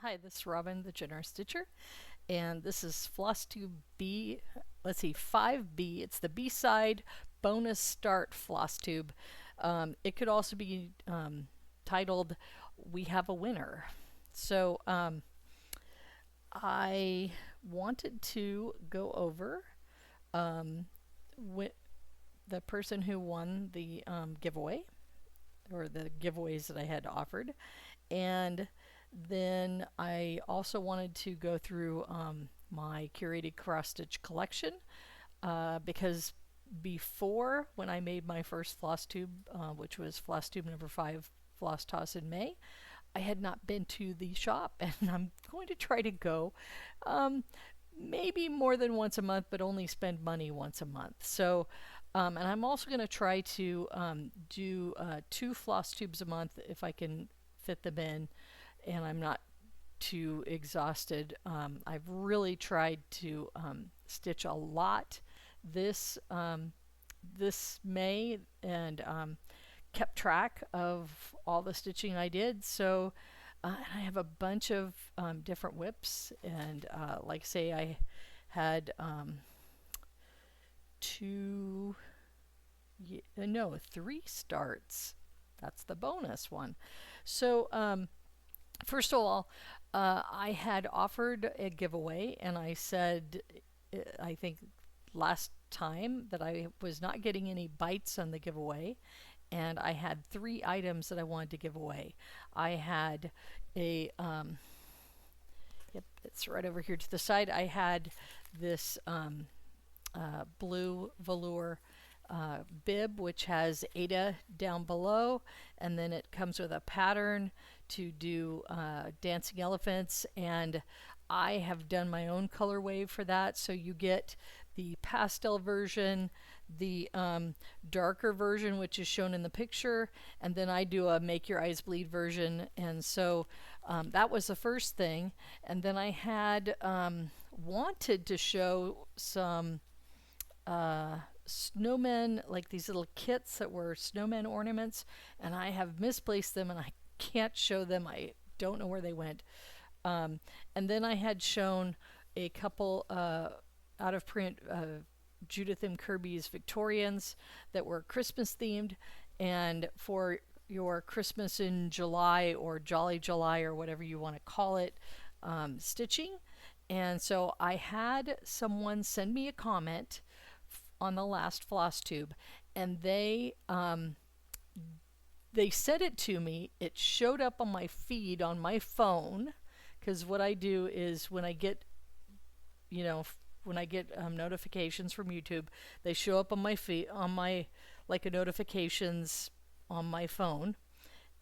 Hi, this is Robin, the Generous Stitcher, and this is Flosstube B. Let's see, 5B. It's the B-side bonus start Flosstube. It could also be titled "We Have a Winner." So I wanted to go over with the person who won the giveaway, or the giveaways that I had offered, and then I also wanted to go through my curated cross stitch collection because before, when I made my first floss tube, which was floss tube number 5 floss toss in May, I had not been to the shop, and I'm going to try to go maybe more than once a month, but only spend money once a month. So, and I'm also going to try to do 2 floss tubes a month if I can fit them in, and I'm not too exhausted. I've really tried to stitch a lot this this May, and kept track of all the stitching I did. So I have a bunch of different whips, and like say I had three starts. That's the bonus one. So first of all, I had offered a giveaway, and I said, I think last time, that I was not getting any bites on the giveaway, and I had 3 items that I wanted to give away. I had a, yep, it's right over here to the side. I had this blue velour bib, which has Ada down below, and then it comes with a pattern to do dancing elephants, and I have done my own color wave for that. So you get the pastel version, the darker version, which is shown in the picture, and then I do a make your eyes bleed version. And so that was the first thing. And then I had wanted to show some snowmen, like these little kits that were snowmen ornaments, and I have misplaced them and I can't show them. I don't know where they went. And then I had shown a couple out of print Judith M. Kirby's Victorians that were Christmas themed, and for your Christmas in July or Jolly July or whatever you want to call it, stitching. And so I had someone send me a comment on the last floss tube, and they said it to me. It showed up on my feed on my phone, because what I do is when I get, notifications from YouTube, they show up on my feed, on my, like a notifications on my phone,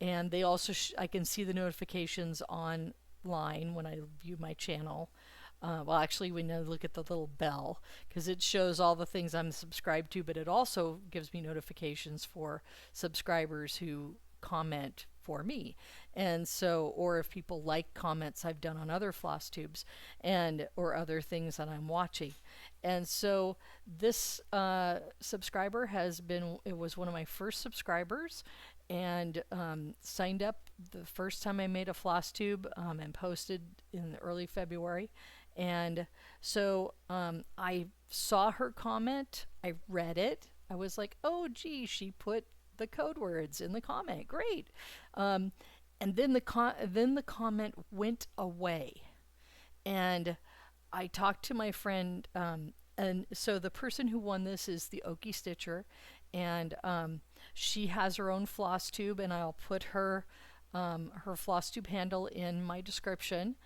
and they also I can see the notifications online when I view my channel. Well, actually, we now look at the little bell because it shows all the things I'm subscribed to, but it also gives me notifications for subscribers who comment for me. And so, or if people like comments I've done on other floss tubes, and or other things that I'm watching. And so this subscriber it was one of my first subscribers, and signed up the first time I made a floss tube, and posted in early February. And so I saw her comment, I read it, I was like, oh gee, she put the code words in the comment, great. And then the comment went away, and I talked to my friend, and so the person who won this is the Okie Stitcher, and she has her own floss tube, and I'll put her floss tube handle in my description.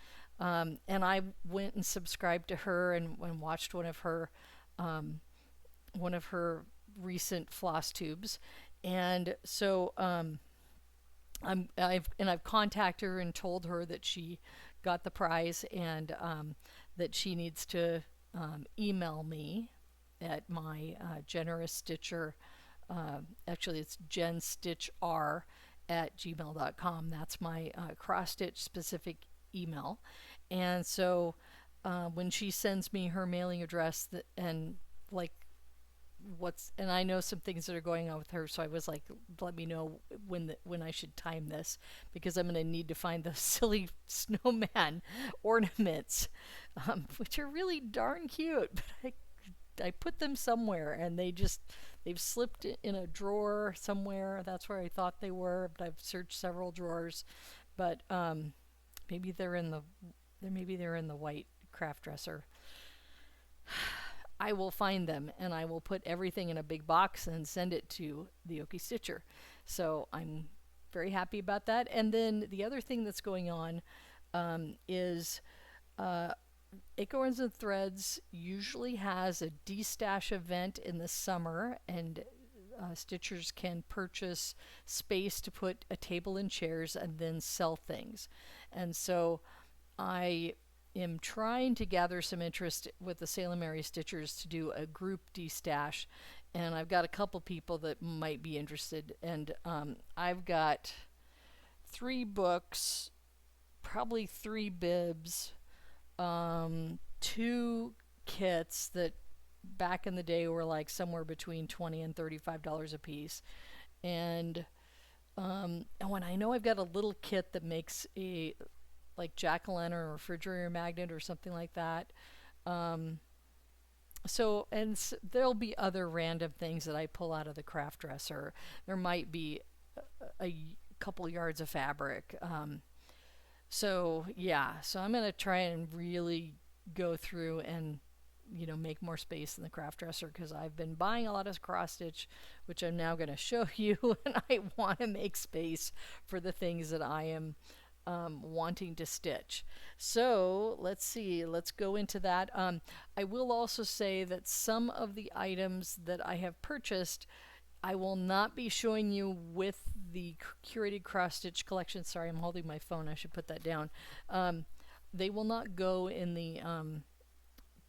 And I went and subscribed to her, and watched one of her recent floss tubes, and so I've contacted her and told her that she got the prize, and that she needs to email me at my generous stitcher. Actually, it's genstitchr@gmail.com. That's my cross stitch specific email. And so when she sends me her mailing address, and like and I know some things that are going on with her, so I was like, let me know when I should time this, because I'm going to need to find those silly snowman ornaments, which are really darn cute, but I put them somewhere, and they've slipped in a drawer somewhere. That's where I thought they were, but I've searched several drawers, but maybe they're in the white craft dresser. I will find them, and I will put everything in a big box and send it to the Okie Stitcher. So I'm very happy about that. And then the other thing that's going on is Acorns and Threads usually has a destash event in the summer, and stitchers can purchase space to put a table and chairs and then sell things. And so I am trying to gather some interest with the Salem area stitchers to do a group destash, and I've got a couple people that might be interested. And I've got 3 books, probably 3 bibs, 2 kits that back in the day were like somewhere between $20 and $35 a piece, and when I know I've got a little kit that makes a like jack-o'-lantern or refrigerator magnet or something like that. There'll be other random things that I pull out of the craft dresser. There might be a couple yards of fabric. So I'm going to try and really go through and make more space in the craft dresser, because I've been buying a lot of cross stitch, which I'm now going to show you, and I want to make space for the things that I am wanting to stitch. So let's see, let's go into that. I will also say that some of the items that I have purchased, I will not be showing you with the curated cross stitch collection. Sorry, I'm holding my phone, I should put that down. They will not go in the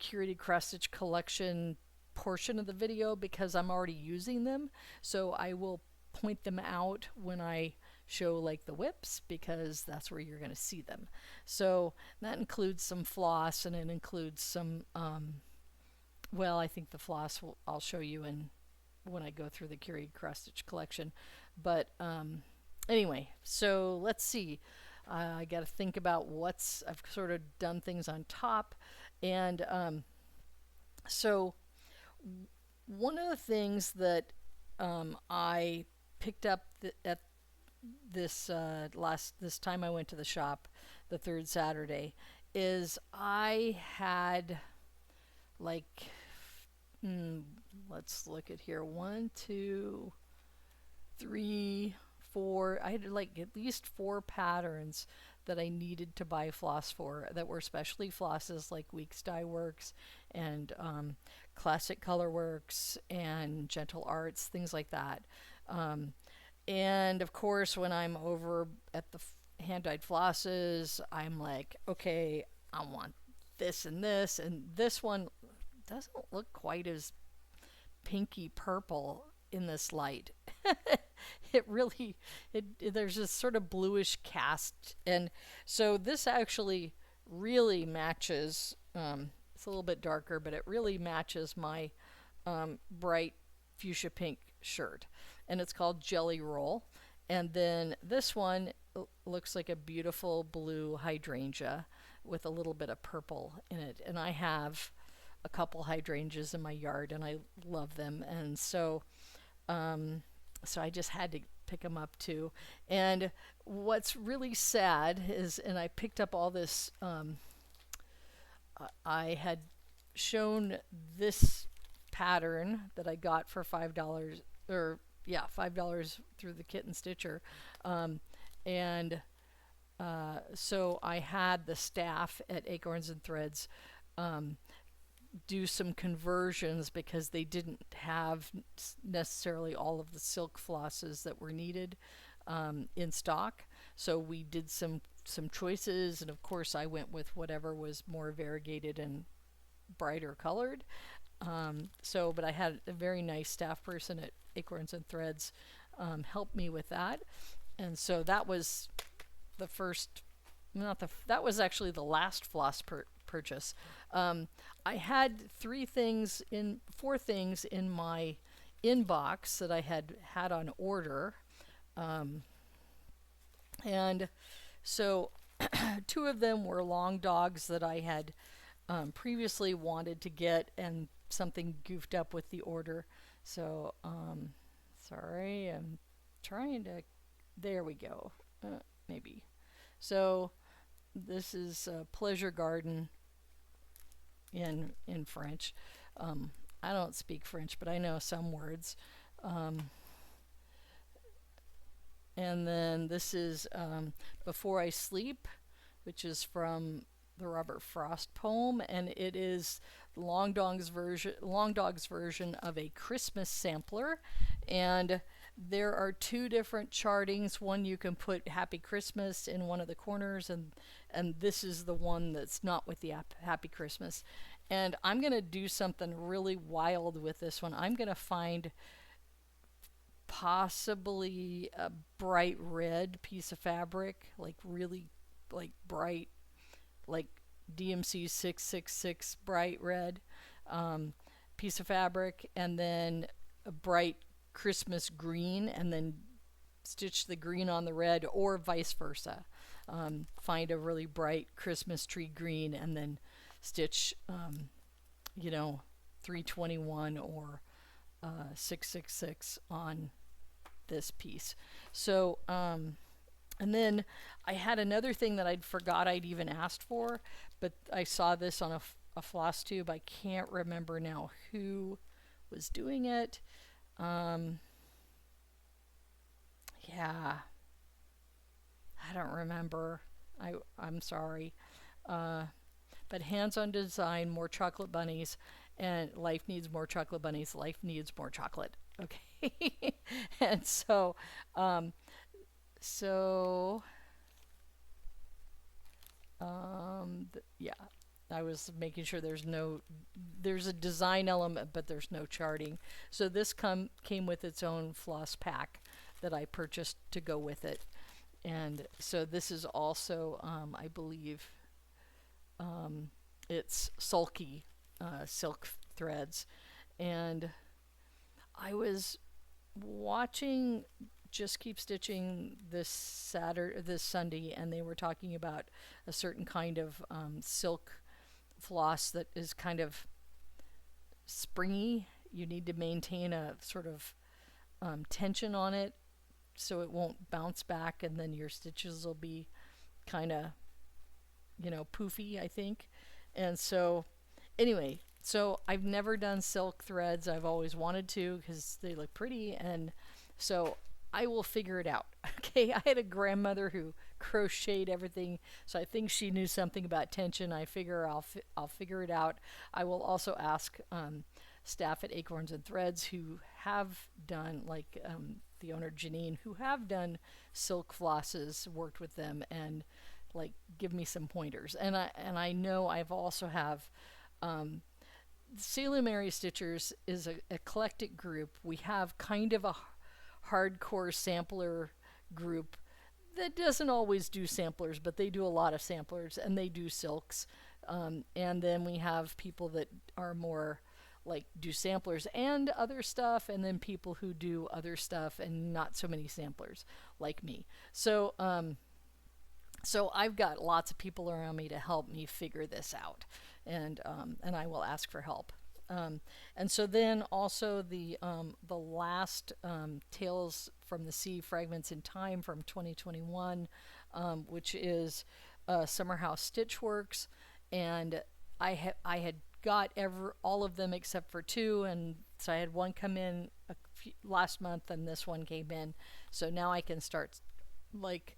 curated cross stitch collection portion of the video, because I'm already using them. So I will point them out when I show like the whips, because that's where you're going to see them. So that includes some floss, and it includes some I think the floss I'll show you when I go through the curated cross stitch collection. But anyway, so let's see. I got to think about I've sort of done things on top, and so one of the things that I picked up at this time I went to the shop, the 3rd Saturday, is I had like let's look at here, 1, 2, 3, 4. I had like at least 4 patterns that I needed to buy floss for, that were specialty flosses like Weeks Dye Works and Classic Color Works and Gentle Arts, things like that. And of course, when I'm over at the hand-dyed flosses, I'm like, okay, I want this, and this one doesn't look quite as pinky purple in this light. There's this sort of bluish cast, and so this actually really matches. It's a little bit darker, but it really matches my bright fuchsia pink shirt, and it's called Jelly Roll. And then this one looks like a beautiful blue hydrangea with a little bit of purple in it, and I have a couple hydrangeas in my yard, and I love them, and so I just had to pick them up too. And what's really sad is, and I picked up all this, I had shown this pattern that I got for $5, or $5 through the Kit and Stitcher, so I had the staff at Acorns and Threads do some conversions, because they didn't have necessarily all of the silk flosses that were needed in stock. So we did some choices, and of course I went with whatever was more variegated and brighter colored. But I had a very nice staff person at Acorns and Threads help me with that, and so that was the first not the that was actually the last floss purchase. I had four things in my inbox that I had on order, and so two of them were long dogs that I had previously wanted to get, and something goofed up with the order. So sorry, I'm trying to. There we go. Maybe. So this is Pleasure Garden in French. I don't speak French, but I know some words. And then this is Before I Sleep, which is from the Robert Frost poem, and it is Long Dog's version of a Christmas sampler. And there are two different chartings. One you can put Happy Christmas in one of the corners, and this is the one that's not with the Happy Christmas. And I'm going to do something really wild with this one. I'm going to find possibly a bright red piece of fabric, like really like bright, like DMC 666 bright red piece of fabric, and then a bright Christmas green, and then stitch the green on the red, or vice versa. Find a really bright Christmas tree green and then stitch 321 or 666 on this piece. So and then I had another thing that I'd forgot I'd even asked for, but I saw this on a Flosstube. I can't remember now who was doing it. Yeah, I don't remember. I'm sorry. But hands-on design, more chocolate bunnies, and life needs more chocolate bunnies. Life needs more chocolate. Okay, and so yeah, I was making sure there's a design element, but there's no charting. So this came with its own floss pack that I purchased to go with it. And so this is also, I believe, it's sulky silk threads. And I was watching Just Keep Stitching this Sunday, and they were talking about a certain kind of silk floss that is kind of springy. You need to maintain a sort of tension on it so it won't bounce back, and then your stitches will be kind of, poofy, I think. And so anyway, so I've never done silk threads. I've always wanted to because they look pretty, and so I will figure it out. Okay, I had a grandmother who crocheted everything, so I think she knew something about tension. I figure I'll figure it out. I will also ask staff at Acorns and Threads who have done, like the owner Janine, who have done silk flosses, worked with them, and like give me some pointers. And I know I've also have Sailor Mary Stitchers is a eclectic group. We have kind of a hardcore sampler group that doesn't always do samplers, but they do a lot of samplers, and they do silks. And then we have people that are more like do samplers and other stuff, and then people who do other stuff and not so many samplers, like me. So so I've got lots of people around me to help me figure this out, and I will ask for help. And so then also the last Tales from the Sea Fragments in Time from 2021, which is Summer House Stitchworks, and I had got all of them except for two, and so I had one come in last month, and this one came in. So now I can start like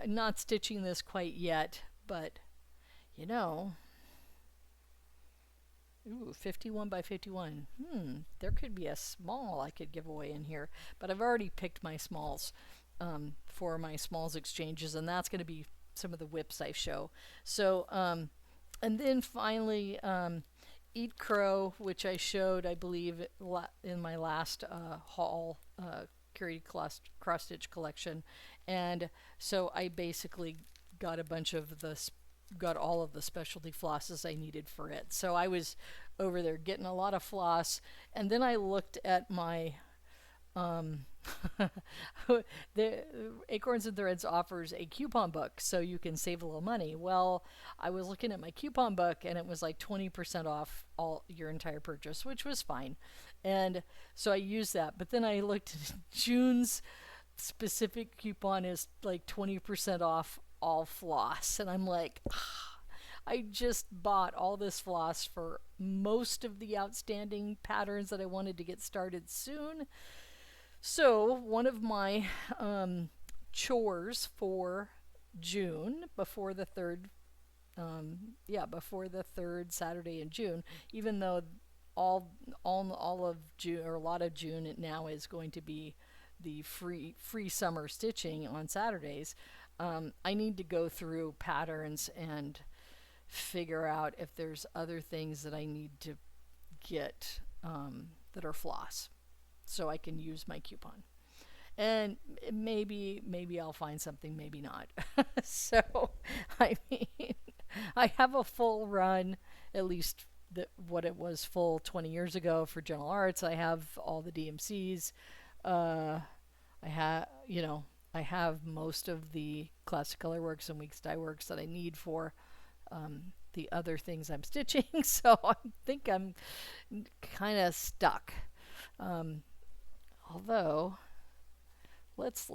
not stitching this quite yet, but ooh, 51 by 51. There could be a small I could give away in here, but I've already picked my smalls for my smalls exchanges, and that's going to be some of the whips I show. So, and then finally, Eat Crow, which I showed, I believe, in my last haul, curated cross stitch collection, and so I basically got a bunch of got all of the specialty flosses I needed for it. So I was over there getting a lot of floss, and then I looked at my um, the Acorns and Threads offers a coupon book so you can save a little money. Well, I was looking at my coupon book and it was like 20% off all your entire purchase, which was fine. And so I used that. But then I looked at June's specific coupon is like 20% off all floss. And I'm like, I just bought all this floss for most of the outstanding patterns that I wanted to get started soon. So one of my chores for June before the third, before the third Saturday in June, even though all of June or a lot of June it now is going to be the free summer stitching on Saturdays, I need to go through patterns and figure out if there's other things that I need to get that are floss, so I can use my coupon. And maybe I'll find something, maybe not. So I mean, I have a full run, at least what it was full 20 years ago for General Arts. I have all the DMCs. I have most of the Classic Color Works and Weeks Dye Works that I need for the other things I'm stitching. So I think I'm kind of stuck. Although, let's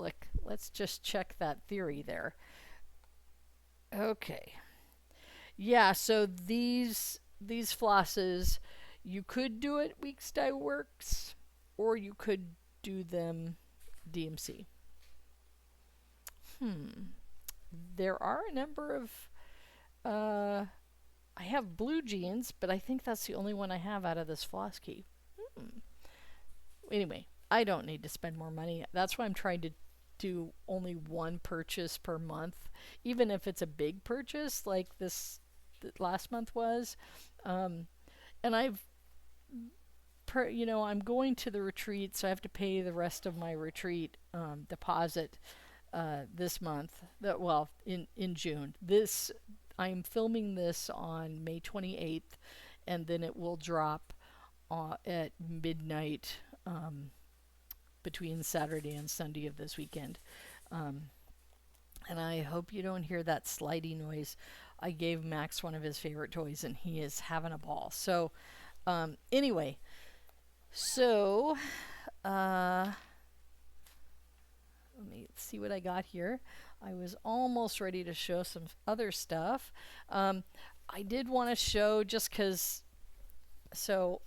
just check that theory there. Okay. Yeah, so these flosses, you could do it Weeks Dye Works, or you could do them DMC. There are a number of, I have blue jeans, but I think that's the only one I have out of this floss key. Anyway, I don't need to spend more money. That's why I'm trying to do only one purchase per month, even if it's a big purchase like this last month was. And I'm going to the retreat, so I have to pay the rest of my retreat deposit this month. In June. I'm filming this on May 28th, and then it will drop at midnight between Saturday and Sunday of this weekend. And I hope you don't hear that slidey noise. I gave Max one of his favorite toys, and he is having a ball. So anyway, so let me see what I got here. I was almost ready to show some other stuff. I did want to show just because, so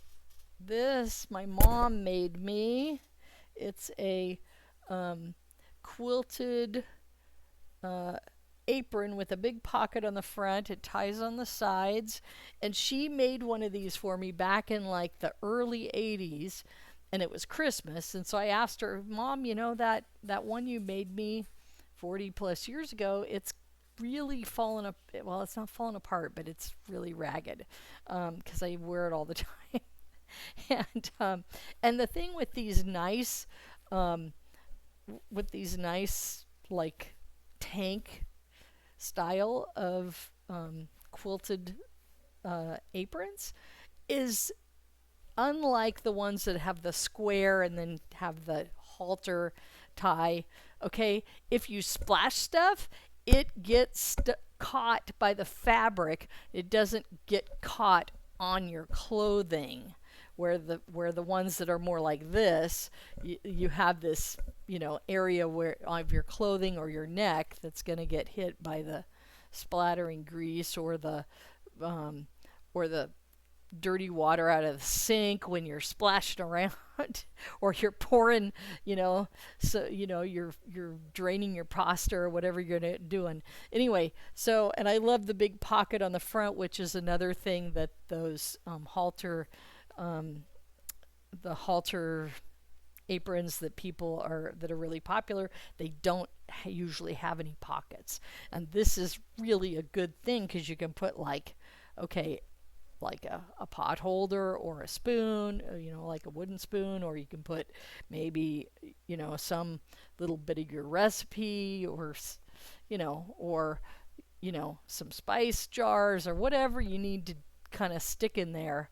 this my mom made me. It's a quilted apron with a big pocket on the front. It ties on the sides, and she made one of these for me back in like the early 80s, and it was Christmas. And so I asked her, Mom, that one you made me 40 plus years ago, it's really fallen up. Well, it's not fallen apart, but it's really ragged because I wear it all the time. And the thing with these nice like tank style of quilted aprons is, unlike the ones that have the square and then have the halter tie, okay, if you splash stuff, it gets caught by the fabric. It doesn't get caught on your clothing. Where the ones that are more like this, you have this area where of your clothing or your neck that's going to get hit by the splattering grease or the dirty water out of the sink when you're splashing around, or you're pouring, you're draining your pasta or whatever you're doing. Anyway, so, and I love the big pocket on the front, which is another thing that those the halter aprons that are really popular, they don't usually have any pockets. And this is really a good thing because you can put like a pot holder or a spoon, like a wooden spoon, or you can put maybe, some little bit of your recipe or you know, some spice jars or whatever you need to kind of stick in there.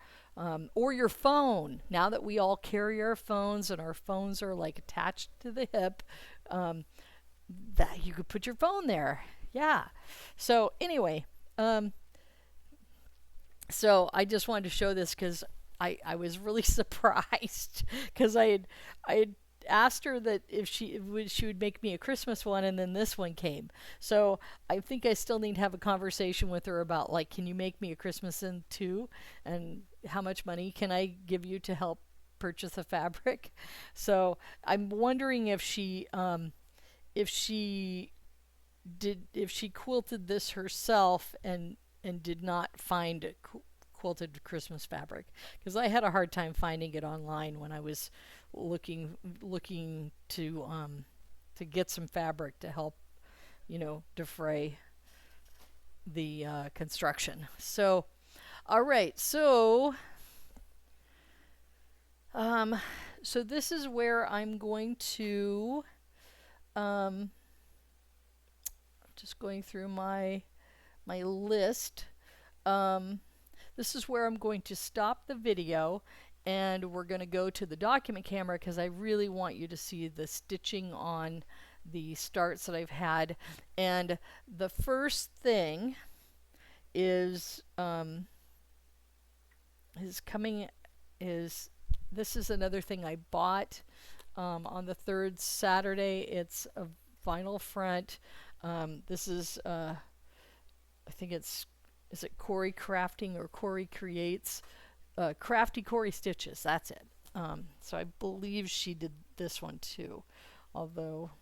Or your phone. Now that we all carry our phones and our phones are like attached to the hip, that you could put your phone there. Yeah. So anyway, so I just wanted to show this because I was really surprised because I had asked her that if she would make me a Christmas one, and then this one came. So I think I still need to have a conversation with her about, like, can you make me a Christmas one too, and how much money can I give you to help purchase the fabric? So I'm wondering if she quilted this herself and did not find quilted Christmas fabric, because I had a hard time finding it online when I was looking to get some fabric to help, you know, defray the construction. So all right, so so this is where I'm going to just going through my list. This is where I'm going to stop the video, and we're going to go to the document camera because I really want you to see the stitching on the starts that I've had. And the first thing is this is another thing I bought on the third Saturday. It's a vinyl front. This is I think is it Corey Crafting or Corey Creates? Crafty Corey Stitches, that's it. So I believe she did this one too. Although,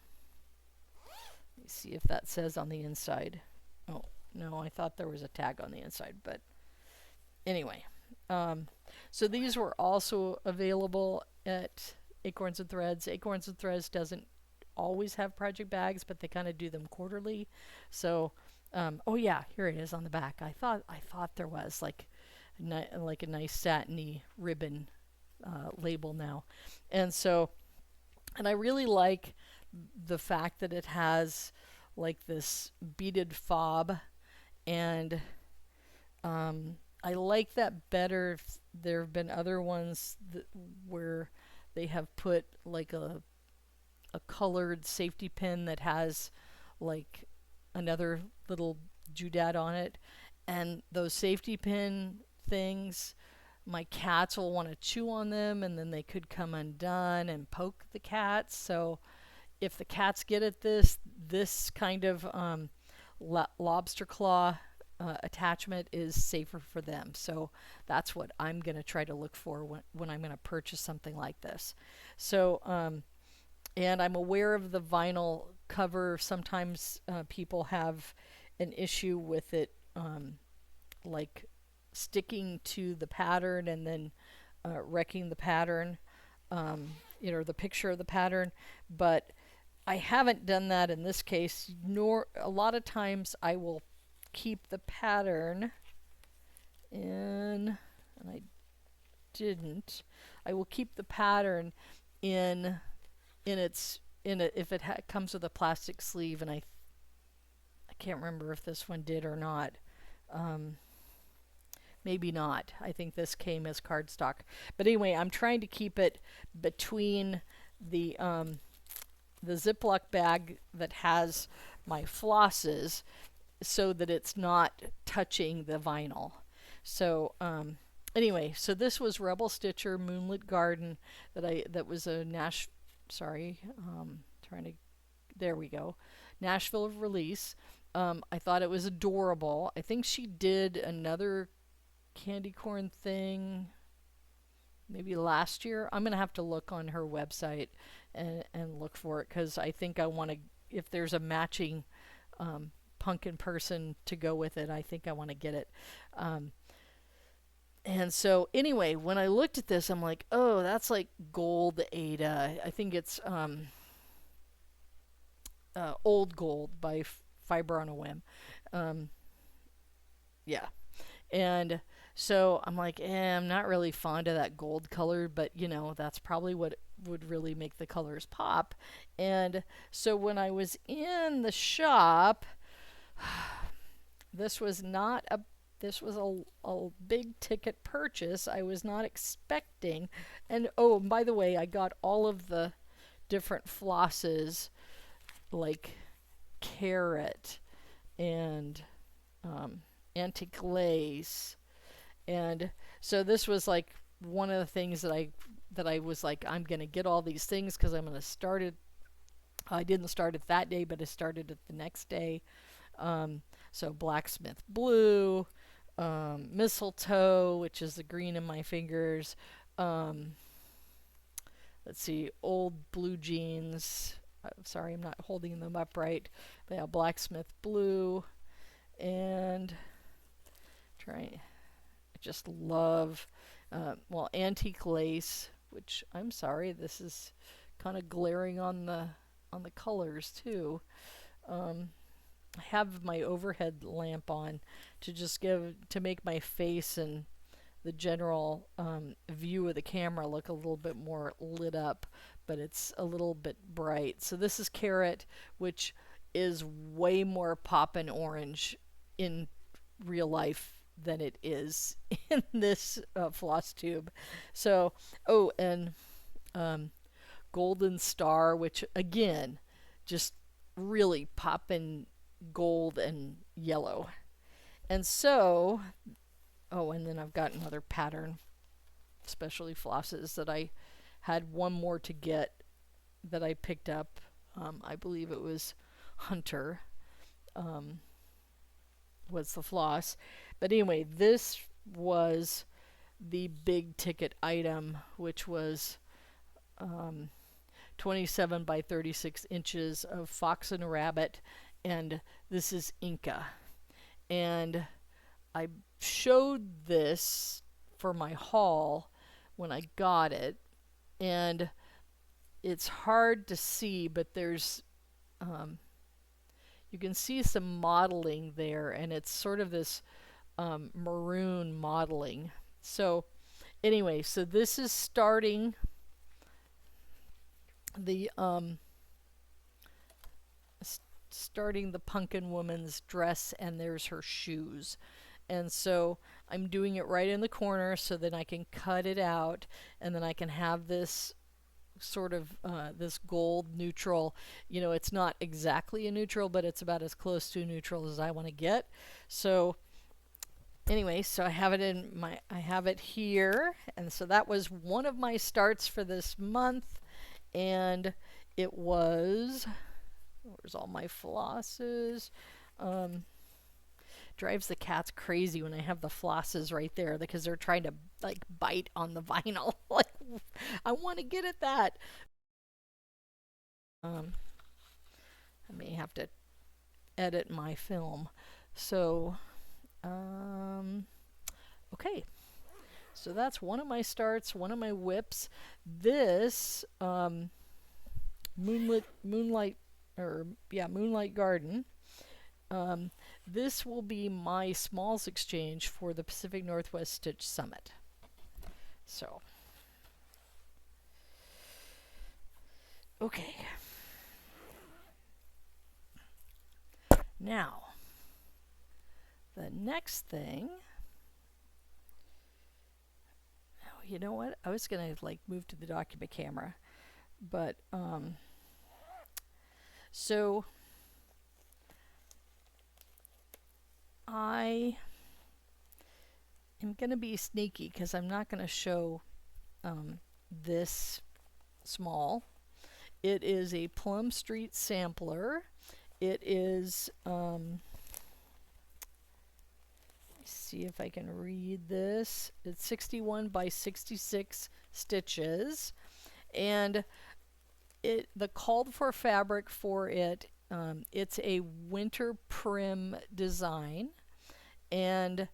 let me see if that says on the inside. Oh, no, I thought there was a tag on the inside, but anyway. So these were also available at Acorns and Threads. Acorns and Threads doesn't always have project bags, but they kind of do them quarterly. So oh yeah, here it is on the back. I thought there was like a nice satiny ribbon label now, and I really like the fact that it has like this beaded fob, and I like that better. There have been other ones where they have put like a colored safety pin that has like another little doodad on it, and those safety pin things, my cats will want to chew on them, and then they could come undone and poke the cats. So if the cats get at this kind of lobster claw attachment is safer for them. So that's what I'm going to try to look for when I'm going to purchase something like this. So and I'm aware of the vinyl cover. Sometimes people have an issue with it, like sticking to the pattern and then wrecking the pattern, you know, the picture of the pattern. But I haven't done that in this case. Nor a lot of times I will keep the pattern in, and I didn't. I will keep the pattern in if it comes with a plastic sleeve, and I can't remember if this one did or not. Maybe not. I think this came as cardstock. But anyway, I'm trying to keep it between the Ziploc bag that has my flosses so that it's not touching the vinyl. So anyway, so this was Rebel Stitcher Moonlit Garden that was a there we go. Nashville release. I thought it was adorable. I think she did another candy corn thing maybe last year. I'm going to have to look on her website and look for it, because I think I want to, if there's a matching pumpkin person to go with it, I think I want to get it. And so anyway, when I looked at this, I'm like, oh, that's like gold Ada. I think it's Old Gold by Fiber on a Whim. Yeah. And so I'm like, I'm not really fond of that gold color, but you know, that's probably what would really make the colors pop. And so when I was in the shop, this was not a this was a big ticket purchase. I was not expecting. And oh, by the way, I got all of the different flosses like carrot and antique lace. And so this was like one of the things that I was like, I'm gonna get all these things because I'm gonna start it. I didn't start it that day, but I started it the next day. So blacksmith blue, mistletoe, which is the green in my fingers. Um, let's see, old blue jeans. Sorry, I'm not holding them upright. But yeah, blacksmith blue, and try. I just love, well, antique lace, which I'm sorry, this is kind of glaring on the colors too. I have my overhead lamp on to make my face and the general view of the camera look a little bit more lit up, but it's a little bit bright. So this is carrot, which is way more poppin' orange in real life than it is in this Flosstube. So, oh, and golden star, which again, just really poppin' gold and yellow. And so, oh, and then I've got another pattern, especially flosses that I had one more to get that I picked up. I believe it was Hunter was the floss. But anyway, this was the big ticket item, which was 27 by 36 inches of fox and rabbit, and this is Inca. And I showed this for my haul when I got it, and it's hard to see, but there's you can see some modeling there, and it's sort of this maroon modeling. So anyway, so this is starting the starting the pumpkin woman's dress, and there's her shoes. And so I'm doing it right in the corner so that I can cut it out, and then I can have this sort of this gold neutral. You know, it's not exactly a neutral, but it's about as close to a neutral as I want to get. So anyway, so I have it here, and so that was one of my starts for this month, and it was, where's all my flosses? Drives the cats crazy when I have the flosses right there because they're trying to like bite on the vinyl. Like, I want to get at that. I may have to edit my film. So, okay. So that's one of my starts, one of my whips. This Moonlight Garden. This will be my smalls exchange for the Pacific Northwest Stitch Summit. So, okay. Now, the next thing. Oh, you know what? I was gonna like move to the document camera, but so I am going to be sneaky because I'm not going to show this small. It is a Plum Street sampler. It is, see if I can read this. It's 61 by 66 stitches, and the called for fabric for it, it's a winter prim design, and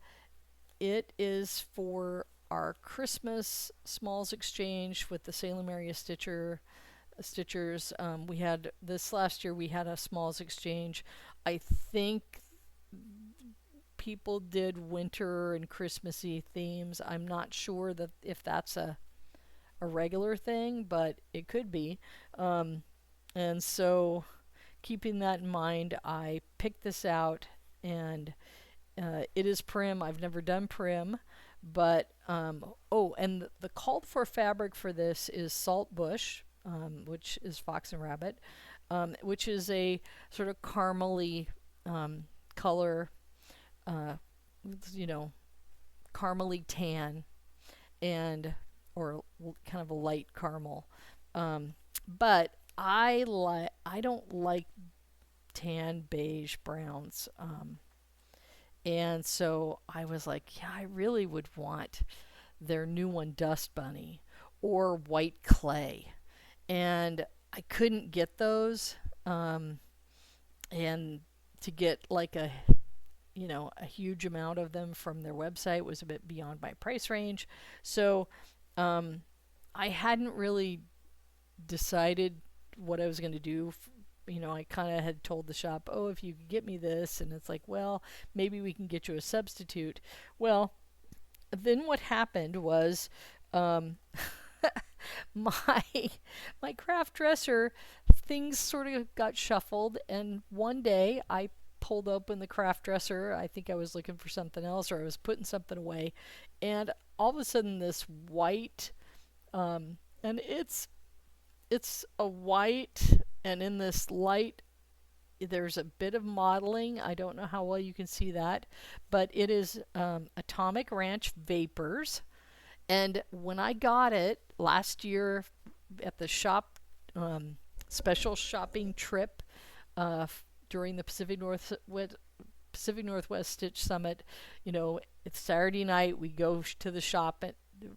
it is for our Christmas smalls exchange with the Salem area stitchers. We had this last year. We had a smalls exchange. I think people did winter and Christmassy themes. I'm not sure that if that's a regular thing, but it could be. And so keeping that in mind, I picked this out, and It is prim. I've never done prim, but oh, and the called for fabric for this is salt bush, which is fox and rabbit, which is a sort of caramely color, uh, you know, caramely tan, and or kind of a light caramel. But I don't like tan beige browns. And so I was like, yeah, I really would want their new one, Dust Bunny, or White Clay. And I couldn't get those. And to get like a huge amount of them from their website was a bit beyond my price range. So I hadn't really decided what I was going to do. I kind of had told the shop, oh, if you could get me this, and it's like, well, maybe we can get you a substitute. Well, then what happened was um, my my craft dresser, things sort of got shuffled, and one day I pulled open the craft dresser. I think I was looking for something else, or I was putting something away, and all of a sudden this white, and it's a white, and in this light there's a bit of modeling. I don't know how well you can see that, but it is Atomic Ranch Vapors. And when I got it last year at the shop, special shopping trip during the Pacific Northwest Stitch Summit, it's Saturday night. We go to the shop,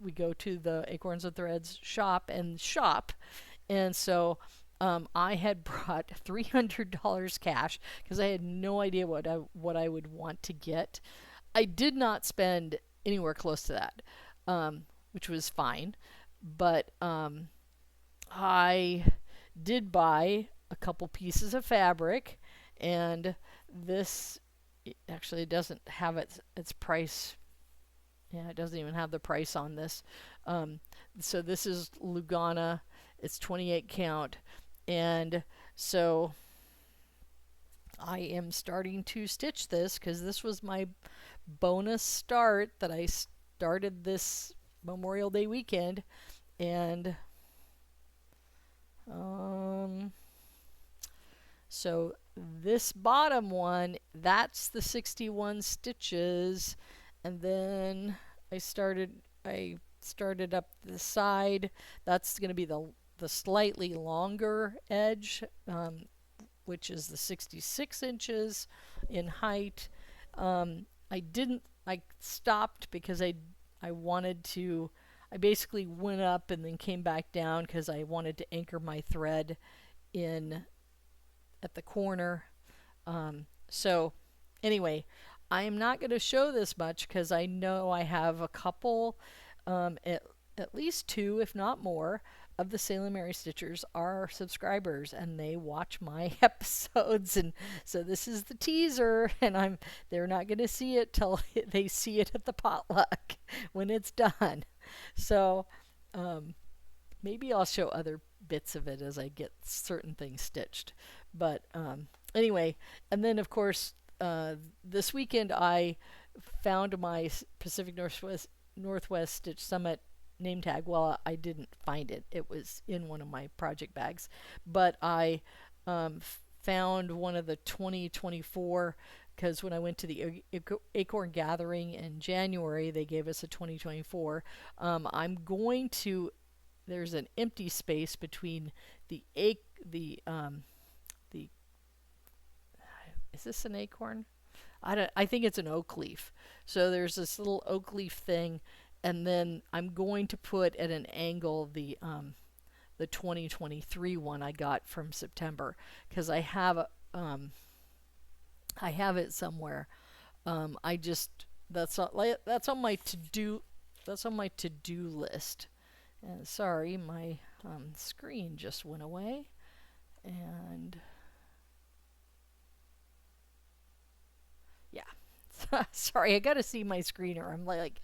we go to the Acorns and Threads shop and shop. And so I had brought $300 cash because I had no idea what I would want to get. I did not spend anywhere close to that, which was fine. But I did buy a couple pieces of fabric, and this actually doesn't have its price. Yeah, it doesn't even have the price on this. So this is Lugana. It's 28 count. And so I am starting to stitch this because this was my bonus start that I started this Memorial Day weekend. And so this bottom one, that's the 61 stitches. And then I started up the side. That's going to be the slightly longer edge, which is the 66 inches in height. I stopped because I wanted to, I basically went up and then came back down because I wanted to anchor my thread in at the corner. So anyway, I am not going to show this much because I know I have a couple, at least two, if not more, of the Salem Mary Stitchers are subscribers, and they watch my episodes, and so this is the teaser, and they're not going to see it till they see it at the potluck when it's done. So maybe I'll show other bits of it as I get certain things stitched. But anyway, and then of course this weekend I found my Pacific Northwest Stitch Summit name tag. Well, I didn't find it. It was in one of my project bags. But I found one of the 2024, because when I went to the Acorn Gathering in January, they gave us a 2024. I'm going to, there's an empty space between the is this an acorn? I think it's an oak leaf. So there's this little oak leaf thing, and then I'm going to put at an angle the 2023 one I got from September, because I have it somewhere. I just that's on my to-do list. And sorry, my screen just went away, and yeah. Sorry, I gotta see my screen, or I'm like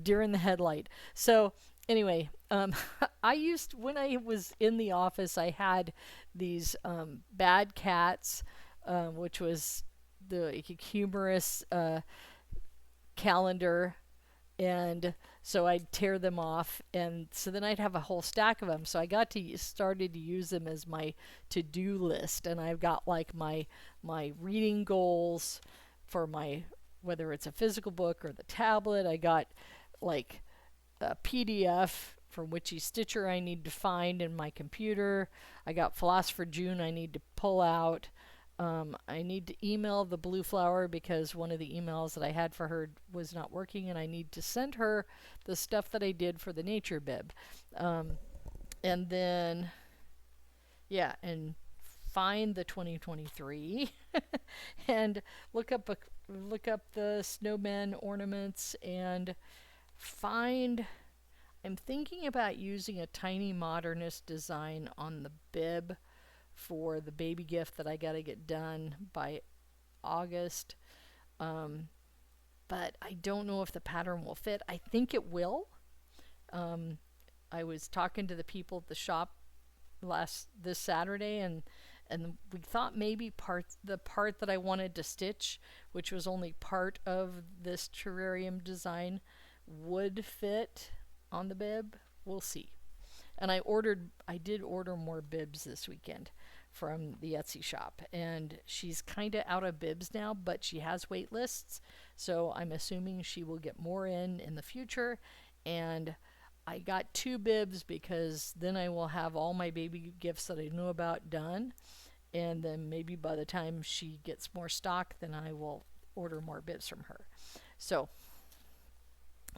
deer in the headlight. So anyway, I used, when I was in the office, I had these Bad Cats, which was the humorous calendar, and so I'd tear them off, and so then I'd have a whole stack of them. So I got to started to use them as my to-do list, and I've got like my reading goals for my, whether it's a physical book or the tablet. I got like a PDF from Witchy Stitcher I need to find in my computer. I got Floss for June I need to pull out. I need to email the Blue Flower because one of the emails that I had for her was not working, and I need to send her the stuff that I did for the nature bib. And then, yeah, and find the 2023 and look up the snowman ornaments and find. I'm thinking about using a tiny modernist design on the bib for the baby gift that I got to get done by August. But I don't know if the pattern will fit. I think it will. I was talking to the people at the shop this Saturday, and we thought maybe the part that I wanted to stitch, which was only part of this terrarium design, would fit on the bib. We'll see. And I did order more bibs this weekend from the Etsy shop, and she's kind of out of bibs now, but she has wait lists, so I'm assuming she will get more in the future. And I got 2 bibs because then I will have all my baby gifts that I know about done, and then maybe by the time she gets more stock, then I will order more bibs from her. So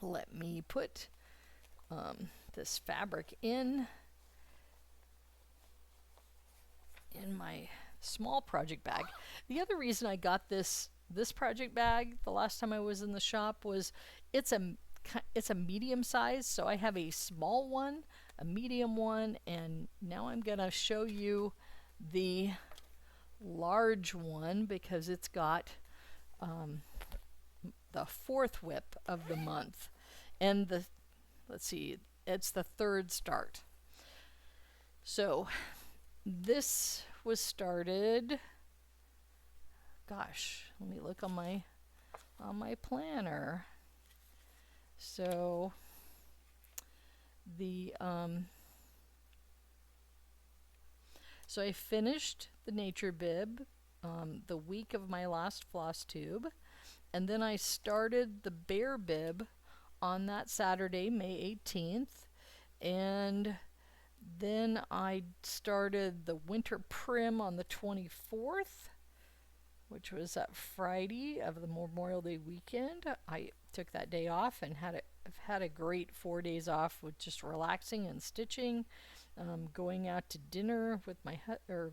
let me put this fabric in my small project bag. The other reason I got this project bag the last time I was in the shop was it's a medium size, so I have a small one, a medium one, and now I'm gonna show you the large one because it's got the 4th whip of the month, and let's see, it's the 3rd start. So this was started, gosh, let me look on my planner. So so I finished the nature bib the week of my last Flosstube, and then I started the bear bib on that Saturday, May 18th, and then I started the winter prim on the 24th, which was that Friday of the Memorial Day weekend. I took that day off and had a great 4 days off with just relaxing and stitching, going out to dinner with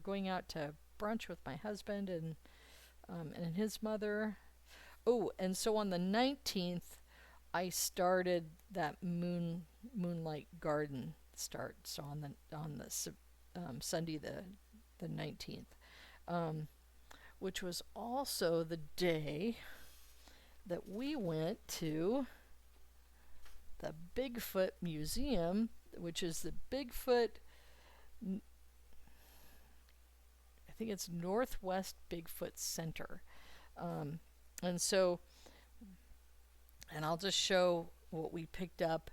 going out to brunch with my husband and his mother. Oh, and so on the 19th, I started that moonlight garden start. So on the Sunday the 19th, which was also the day that we went to the Bigfoot Museum, which is the Bigfoot, I think it's Northwest Bigfoot Center. And so, and I'll just show what we picked up.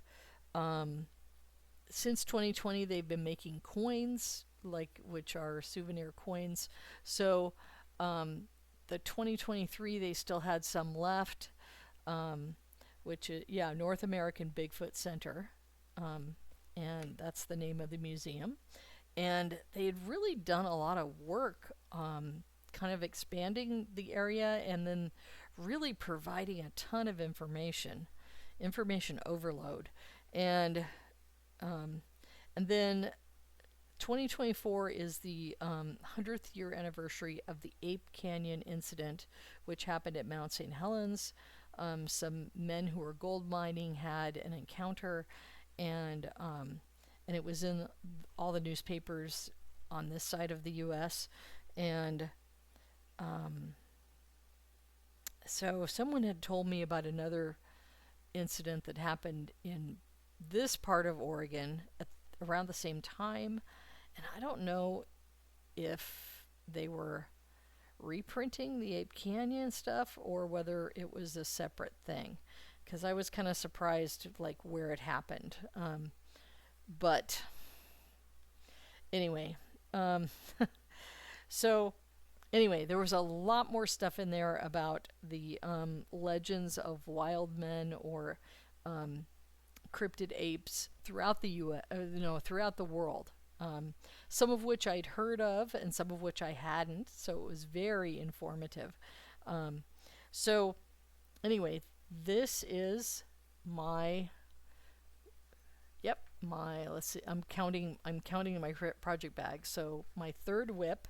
Since 2020, they've been making coins, which are souvenir coins. So the 2023, they still had some left, which is, North American Bigfoot Center. And that's the name of the museum. And they had really done a lot of work kind of expanding the area and then really providing a ton of information overload. And then 2024 is the 100th year anniversary of the Ape Canyon incident, which happened at Mount St. Helens. Some men who were gold mining had an encounter, and it was in all the newspapers on this side of the U.S. And so someone had told me about another incident that happened in this part of Oregon around the same time, and I don't know if they were reprinting the Ape Canyon stuff or whether it was a separate thing, because I was kind of surprised like where it happened. But anyway, so anyway, there was a lot more stuff in there about the legends of wild men or cryptid apes throughout the throughout the world. Some of which I'd heard of, and some of which I hadn't. So it was very informative. So anyway, this is my let's see. I'm counting my project bag. So my third whip.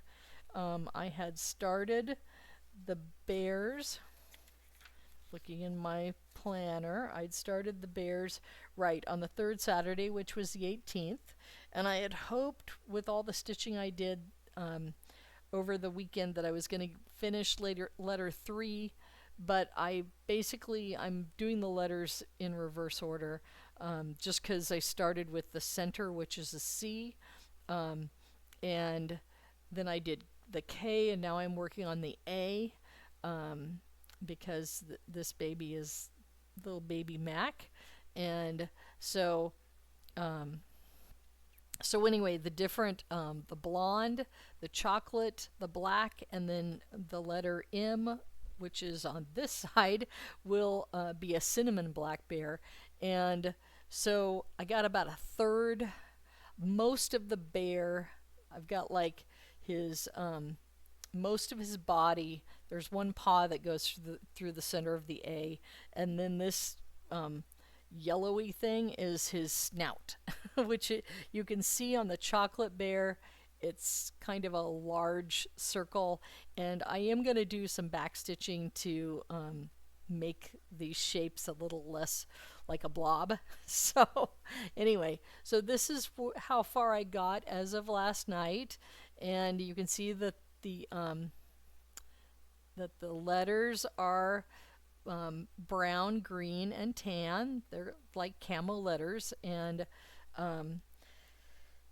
I had started the bears. Looking in my planner, I'd started the bears right on the third Saturday, which was the 18th, and I had hoped with all the stitching I did over the weekend that I was going to finish letter 3, but I'm doing the letters in reverse order, just because I started with the center, which is a C, and then I did the K, and now I'm working on the A. Because this baby is little baby Mac, and so anyway, the different the blonde, the chocolate, the black, and then the letter M, which is on this side, will be a cinnamon black bear, and so I got about a third, most of the bear. I've got like his most of his body. There's one paw that goes through the center of the A, and then this yellowy thing is his snout, which you can see on the chocolate bear. It's kind of a large circle, and I am going to do some back stitching to make these shapes a little less like a blob. So anyway, so this is how far I got as of last night, and you can see that the letters are brown, green, and tan. They're like camo letters, and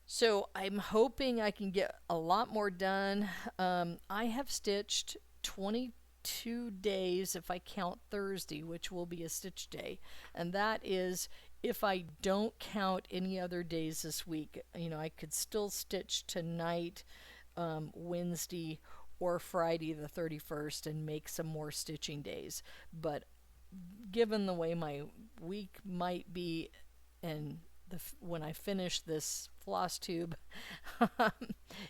so I'm hoping I can get a lot more done. I have stitched 22 days if I count Thursday, which will be a stitch day, and that is if I don't count any other days this week. I could still stitch tonight, Wednesday, or Friday the 31st and make some more stitching days. But given the way my week might be, and when I finish this Flosstube,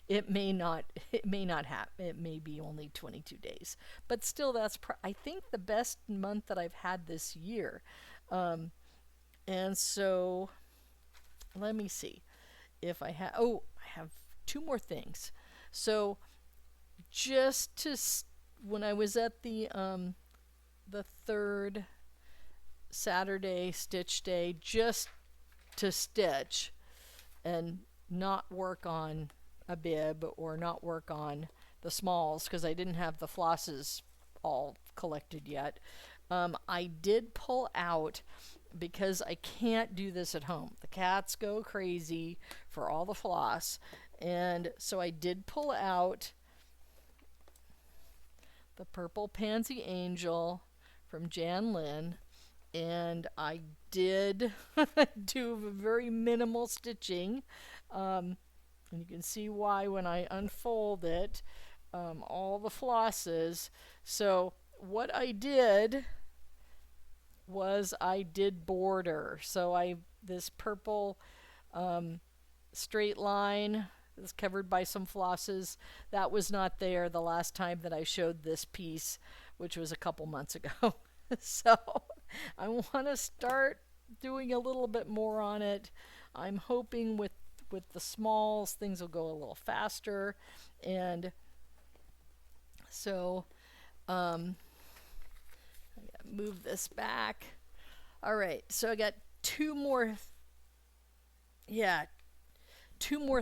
it may not happen. It may be only 22 days. But still, that's I think the best month that I've had this year. And so let me see if I have. Oh, I have 2 more things. So when I was at the third Saturday stitch day, just to stitch and not work on a bib or not work on the smalls because I didn't have the flosses all collected yet. I did pull out because I can't do this at home. The cats go crazy for all the floss, and so I did pull out the Purple Pansy Angel from Jan Lynn, and I did do very minimal stitching, and you can see why when I unfold it, all the flosses. So what I did was I did border. So this purple straight line is covered by some flosses. That was not there the last time that I showed this piece, which was a couple months ago. So I want to start doing a little bit more on it. I'm hoping with the smalls things will go a little faster, and so I gotta move this back. All right, so I got two more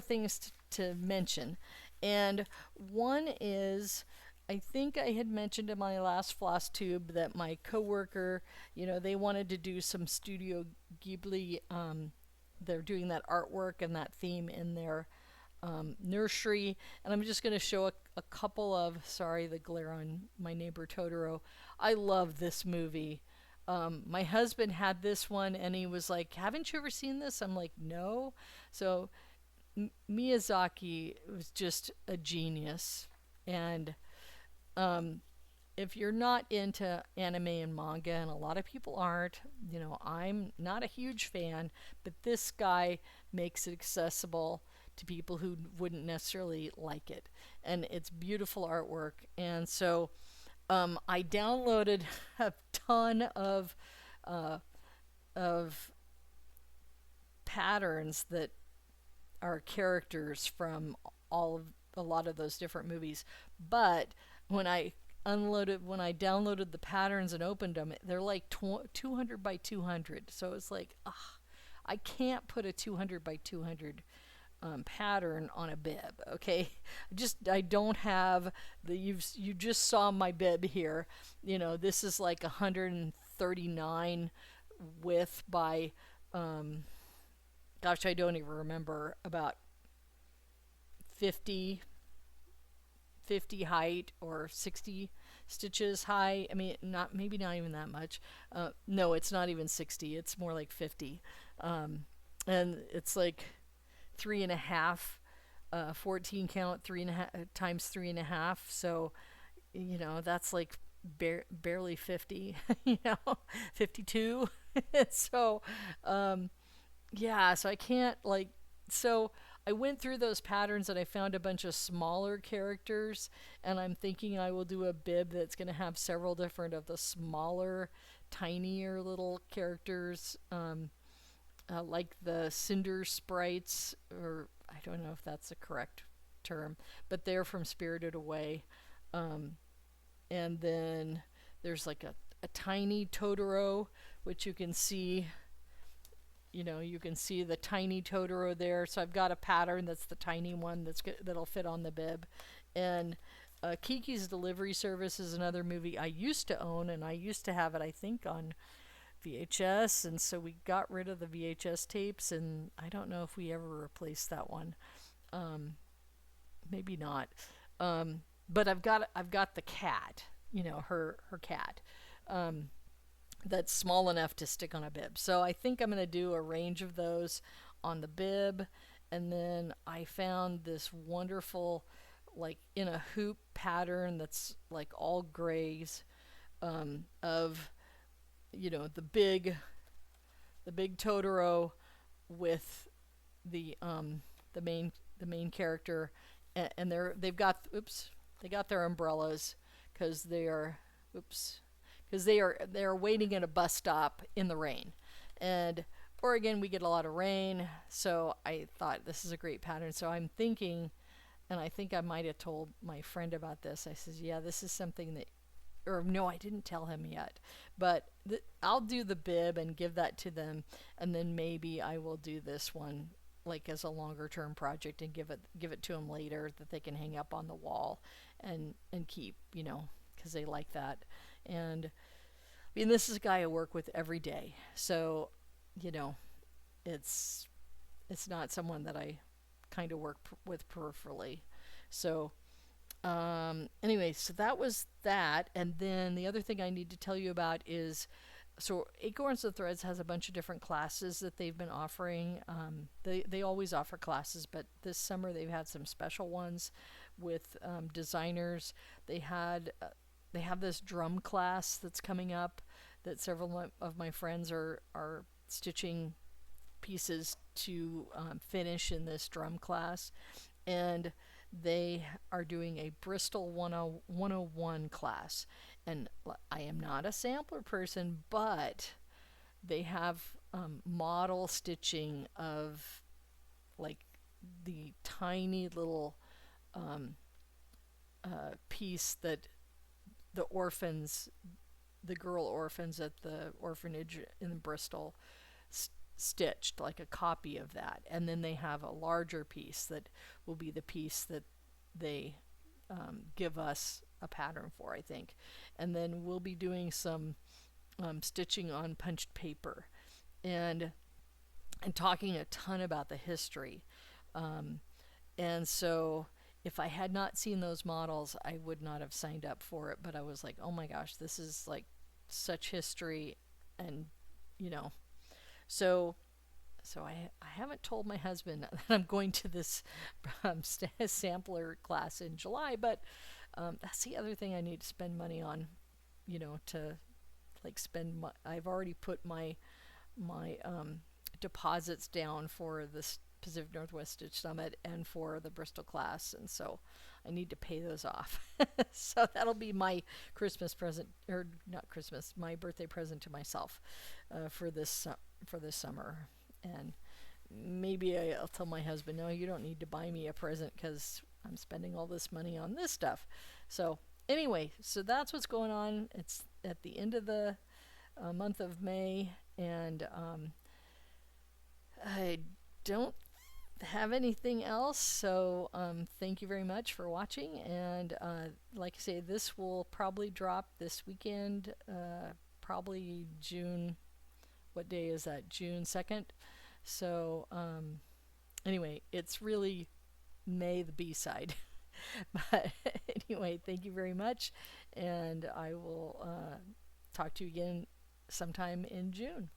things to mention, and one is, I think I had mentioned in my last Flosstube that my coworker, they wanted to do some Studio Ghibli. They're doing that artwork and that theme in their nursery, and I'm just going to show a couple of, sorry, the glare on my neighbor Totoro. I love this movie. My husband had this one and he was like, haven't you ever seen this? I'm like, no. So Miyazaki was just a genius. And um, if you're not into anime and manga, and a lot of people aren't, I'm not a huge fan, but this guy makes it accessible to people who wouldn't necessarily like it. And it's beautiful artwork. And so I downloaded a ton uh, of patterns that are characters from a lot of those different movies. But when when I downloaded the patterns and opened them, they're like 200 by 200. So it's like, ugh, I can't put a 200 by 200 pattern on a bib. Okay, I don't have you just saw my bib here. This is like 139 width by gosh, I don't even remember, about 50 height or 60 stitches high. I mean, maybe not even that much. No, it's not even 60. It's more like 50. And it's like 3.5, 14 count, 3.5 times 3.5. So, that's like barely 50, 52. So, yeah, so I can't so I went through those patterns and I found a bunch of smaller characters, and I'm thinking I will do a bib that's going to have several different of the smaller, tinier little characters, like the Cinder sprites, or I don't know if that's the correct term, but they're from Spirited Away. And then there's like a tiny Totoro, which you can see. You can see the tiny Totoro there. So I've got a pattern that's the tiny one that'll fit on the bib. And Kiki's Delivery Service is another movie I used to own, and I used to have it, I think, on VHS. And so we got rid of the VHS tapes, and I don't know if we ever replaced that one. Maybe not. But I've got the cat. Her cat. That's small enough to stick on a bib. So I think I'm going to do a range of those on the bib. And then I found this wonderful, like in a hoop pattern that's like all grays, of, the big Totoro with the main character, and they got their umbrellas because they're waiting at a bus stop in the rain. And Oregon, we get a lot of rain, so I thought this is a great pattern. So I'm thinking, and I think I might have told my friend about this. I says, yeah, this is something that, or no, I didn't tell him yet, but I'll do the bib and give that to them, and then maybe I will do this one like as a longer term project and give it to them later that they can hang up on the wall and keep, because they like that. And I mean, this is a guy I work with every day, so it's not someone that I kind of work with peripherally. So anyway, so that was that. And then the other thing I need to tell you about is, so Acorns and Threads has a bunch of different classes that they've been offering. They always offer classes, but this summer they've had some special ones with designers. They have this drum class that's coming up that several of my friends are stitching pieces to finish in this drum class. And they are doing a Bristol 101 class. And I am not a sampler person, but they have model stitching of like the tiny little piece that the girl orphans at the orphanage in Bristol stitched, like a copy of that. And then they have a larger piece that will be the piece that they give us a pattern for, I think. And then we'll be doing some stitching on punched paper and talking a ton about the history. And so if I had not seen those models, I would not have signed up for it. But I was like, oh my gosh, this is like such history. And, you know, so I haven't told my husband that I'm going to this sampler class in July, but that's the other thing I need to spend money on, to like spend my, I've already put my deposits down for this Pacific Northwest Stitch Summit and for the Bristol class, and so I need to pay those off. So that'll be my Christmas present, or not Christmas, my birthday present to myself for this summer. And maybe I'll tell my husband, no, you don't need to buy me a present because I'm spending all this money on this stuff. So anyway, so that's what's going on. It's at the end of the month of May, and I don't have anything else. So thank you very much for watching. And like I say, this will probably drop this weekend, probably June. What day is that? June 2nd. So anyway, it's really May, the B side. But anyway, thank you very much. And I will talk to you again sometime in June.